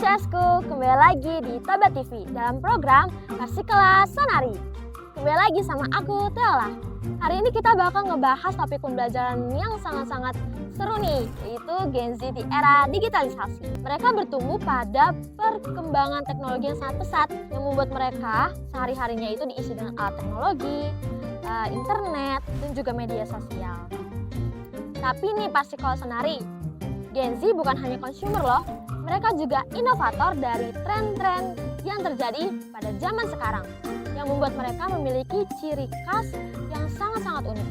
Cesku, kembali lagi di Toba TV dalam program Kasih Kelas Sonari. Kembali lagi sama aku, Teola. Hari ini kita bakal ngebahas topik pembelajaran yang sangat-sangat seru nih, yaitu Gen Z di era digitalisasi. Mereka bertumbuh pada perkembangan teknologi yang sangat pesat yang membuat mereka sehari-harinya itu diisi dengan alat teknologi, internet, dan juga media sosial. Tapi nih pasti kalau Sonari, Gen Z bukan hanya consumer loh, mereka juga inovator dari tren-tren yang terjadi pada zaman sekarang yang membuat mereka memiliki ciri khas yang sangat-sangat unik.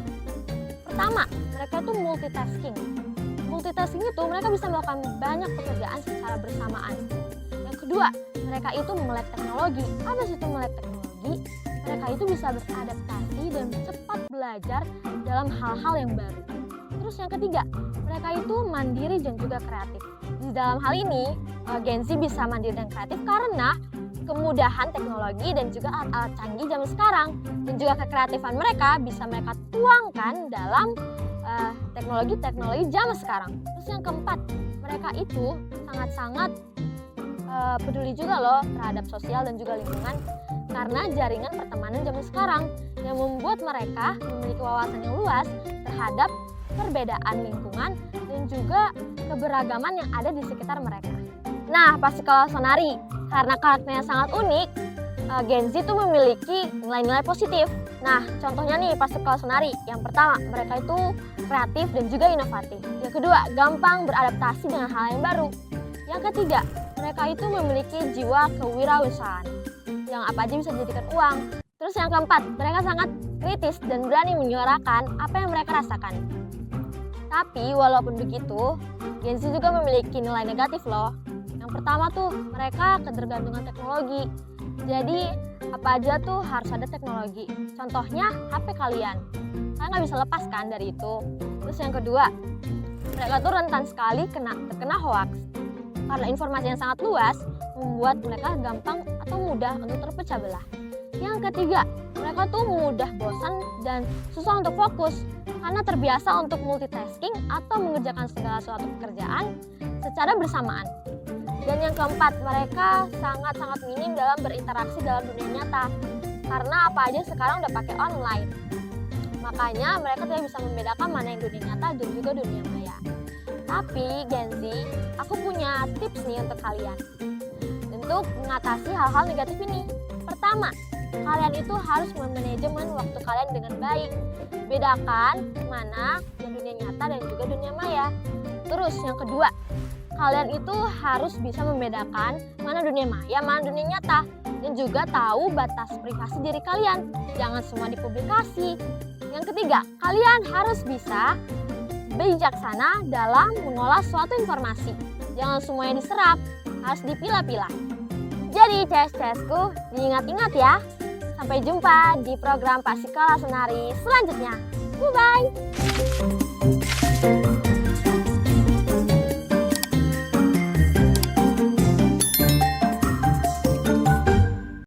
Pertama, mereka itu multitasking. Multitasking itu mereka bisa melakukan banyak pekerjaan secara bersamaan. Yang kedua, mereka itu melek teknologi. Apa sih itu melek teknologi? Mereka itu bisa beradaptasi dan cepat belajar dalam hal-hal yang baru. Terus yang ketiga, mereka itu mandiri dan juga kreatif. Di dalam hal ini, Gen Z bisa mandiri dan kreatif karena kemudahan teknologi dan juga alat-alat canggih zaman sekarang. Dan juga kekreatifan mereka bisa mereka tuangkan dalam teknologi-teknologi zaman sekarang. Terus yang keempat, mereka itu sangat-sangat peduli juga loh terhadap sosial dan juga lingkungan karena jaringan pertemanan zaman sekarang yang membuat mereka memiliki wawasan yang luas terhadap perbedaan lingkungan dan juga keberagaman yang ada di sekitar mereka. Nah, pasti kalau Sonari, karena karakternya sangat unik, Gen Z itu memiliki nilai-nilai positif. Nah, contohnya nih pasti kalau Sonari, yang pertama, mereka itu kreatif dan juga inovatif. Yang kedua, gampang beradaptasi dengan hal yang baru. Yang ketiga, mereka itu memiliki jiwa kewirausahaan, yang apa aja bisa dijadikan uang. Terus yang keempat, mereka sangat kritis dan berani menyuarakan apa yang mereka rasakan. Tapi walaupun begitu, Gen Z juga memiliki nilai negatif loh. Yang pertama tuh, mereka ketergantungan teknologi. Jadi apa aja tuh harus ada teknologi. Contohnya HP kalian. Kalian nggak bisa lepas kan dari itu. Terus yang kedua, mereka tuh rentan sekali terkena hoax. Karena informasi yang sangat luas membuat mereka gampang atau mudah untuk terpecah belah. Yang ketiga, mereka tuh mudah bosan dan susah untuk fokus karena terbiasa untuk multitasking atau mengerjakan segala suatu pekerjaan secara bersamaan. Dan yang keempat, mereka sangat-sangat minim dalam berinteraksi dalam dunia nyata karena apa aja sekarang udah pakai online. Makanya mereka tidak bisa membedakan mana yang dunia nyata dan juga dunia maya. Tapi Gen Z, aku punya tips nih untuk kalian untuk mengatasi hal-hal negatif ini. Pertama, kalian itu harus memanajemen waktu kalian dengan baik. Bedakan mana yang dunia nyata dan juga dunia maya. Terus yang kedua, kalian itu harus bisa membedakan mana dunia maya, mana dunia nyata. Dan juga tahu batas privasi diri kalian. Jangan semua dipublikasi. Yang ketiga, kalian harus bisa bijaksana dalam mengolah suatu informasi. Jangan semuanya diserap, harus dipilah-pilah. Jadi CS-CSku, diingat-ingat ya. Sampai jumpa di program Pasika Sonari selanjutnya. Bye-bye!